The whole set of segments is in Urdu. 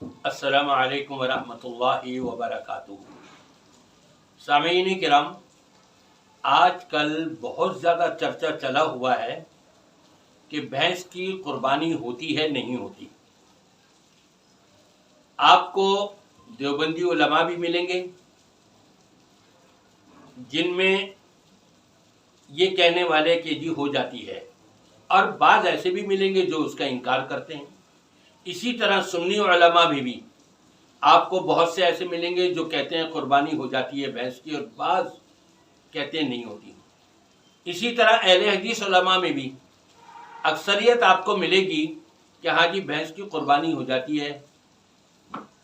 السلام علیکم ورحمۃ اللہ وبرکاتہ۔ سامعین کرام، آج کل بہت زیادہ چرچا چلا ہوا ہے کہ بھینس کی قربانی ہوتی ہے نہیں ہوتی۔ آپ کو دیوبندی علماء بھی ملیں گے جن میں یہ کہنے والے کہ جی ہو جاتی ہے، اور بعض ایسے بھی ملیں گے جو اس کا انکار کرتے ہیں۔ اسی طرح سنی علماء بھی آپ کو بہت سے ایسے ملیں گے جو کہتے ہیں قربانی ہو جاتی ہے بھینس کی، اور بعض کہتے ہیں نہیں ہوتی۔ اسی طرح اہل حدیث علماء میں بھی اکثریت آپ کو ملے گی کہ ہاں جی بھینس کی قربانی ہو جاتی ہے،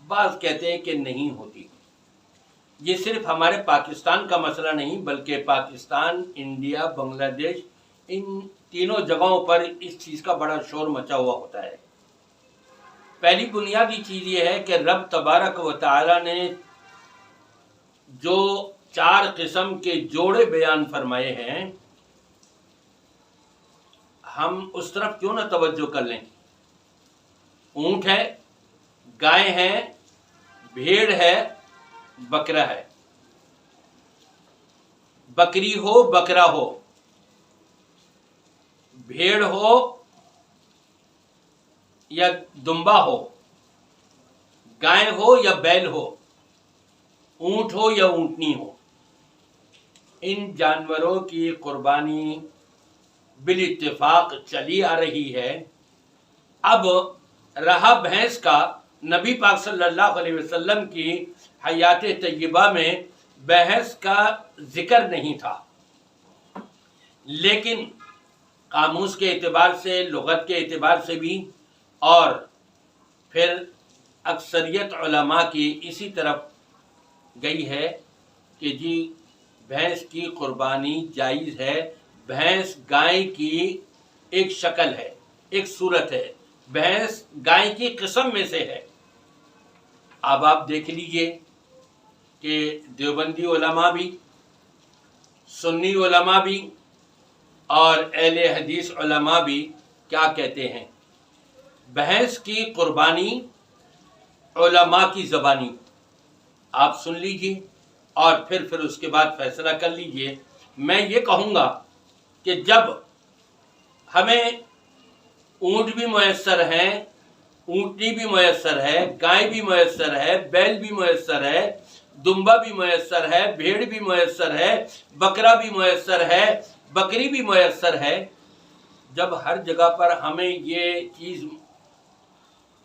بعض کہتے ہیں کہ نہیں ہوتی۔ یہ صرف ہمارے پاکستان کا مسئلہ نہیں، بلکہ پاکستان، انڈیا، بنگلہ دیش، ان تینوں جگہوں پر اس چیز کا بڑا شور مچا ہوا ہوتا ہے۔ پہلی بنیادی چیز یہ ہے کہ رب تبارک و تعالی نے جو 4 قسم کے جوڑے بیان فرمائے ہیں، ہم اس طرف کیوں نہ توجہ کر لیں۔ اونٹ ہے، گائے ہے، بھیڑ ہے، بکرا ہے۔ بکری ہو، بکرا ہو، بھیڑ ہو یا دمبا ہو، گائے ہو یا بیل ہو، اونٹ ہو یا اونٹنی ہو، ان جانوروں کی قربانی بالاتفاق چلی آ رہی ہے۔ اب رہا بھینس کا، نبی پاک صلی اللہ علیہ وسلم کی حیات طیبہ میں بھینس کا ذکر نہیں تھا، لیکن قاموس کے اعتبار سے، لغت کے اعتبار سے بھی، اور پھر اکثریت علماء کی اسی طرف گئی ہے کہ جی بھینس کی قربانی جائز ہے۔ بھینس گائے کی ایک شکل ہے، ایک صورت ہے، بھینس گائے کی قسم میں سے ہے۔ اب آپ دیکھ لیجئے کہ دیوبندی علماء بھی، سنی علماء بھی اور اہل حدیث علماء بھی کیا کہتے ہیں۔ بھینس کی قربانی علماء کی زبانی آپ سن لیجئے اور پھر اس کے بعد فیصلہ کر لیجئے۔ میں یہ کہوں گا کہ جب ہمیں اونٹ بھی میسر ہیں، اونٹنی بھی میسر ہے، گائے بھی میسر ہے، بیل بھی میسر ہے، دمبا بھی میسر ہے، بھیڑ بھی میسر ہے، بکرا بھی میسر ہے، بکری بھی میسر ہے، جب ہر جگہ پر ہمیں یہ چیز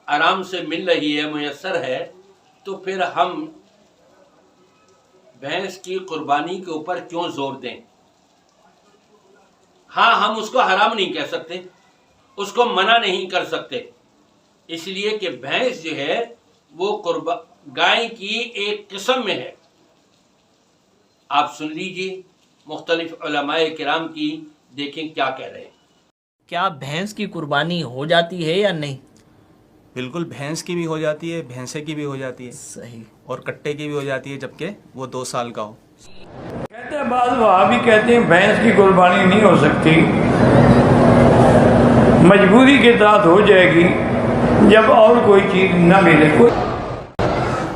آرام سے مل رہی ہے، میسر ہے، تو پھر ہم بھینس کی قربانی کے اوپر کیوں زور دیں؟ ہاں، ہم اس کو حرام نہیں کہہ سکتے، اس کو منع نہیں کر سکتے، اس لیے کہ بھینس جو ہے وہ گائے کی ایک قسم میں ہے۔ آپ سن لیجئے مختلف علماء کرام کی، دیکھیں کیا کہہ رہے ہیں۔ کیا بھینس کی قربانی ہو جاتی ہے یا نہیں؟ بالکل، بھینس کی بھی ہو جاتی ہے، بھینسے کی بھی ہو جاتی ہے، صحیح، اور کٹے کی بھی ہو جاتی ہے جبکہ وہ 2 سال کا ہو۔ کہتے ہیں بعض وہابی کہتے ہیں بھینس کی قربانی نہیں ہو سکتی، مجبوری کے تحت ہو جائے گی جب اور کوئی چیز نہ ملے۔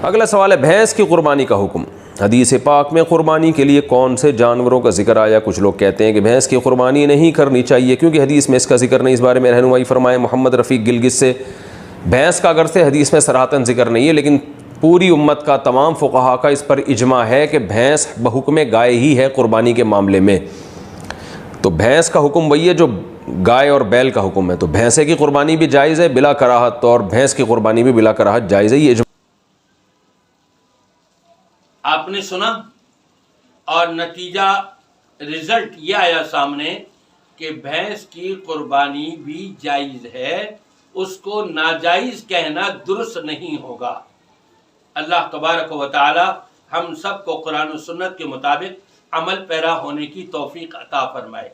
اگلا سوال ہے بھینس کی قربانی کا حکم۔ حدیث پاک میں قربانی کے لیے کون سے جانوروں کا ذکر آیا؟ کچھ لوگ کہتے ہیں کہ بھینس کی قربانی نہیں کرنی چاہیے کیونکہ حدیث میں اس کا ذکر نہیں۔ اس بارے میں رہنمائی فرمائے محمد رفیق گلگت سے۔ بھینس کا اگرچہ حدیث میں صراحتاً ذکر نہیں ہے، لیکن پوری امت کا، تمام فقہا کا اس پر اجماع ہے کہ بھینس بحکم گائے ہی ہے قربانی کے معاملے میں۔ تو بھینس کا حکم وہی ہے جو گائے اور بیل کا حکم ہے، تو بھینسے کی قربانی بھی جائز ہے بلا کراہت، اور بھینس کی قربانی بھی بلا کراہت جائز ہے۔ یہ آپ نے سنا، اور نتیجہ رزلٹ یہ آیا سامنے کہ بھینس کی قربانی بھی جائز ہے، اس کو ناجائز کہنا درست نہیں ہوگا۔ اللہ تبارک و تعالی ہم سب کو قرآن و سنت کے مطابق عمل پیرا ہونے کی توفیق عطا فرمائے۔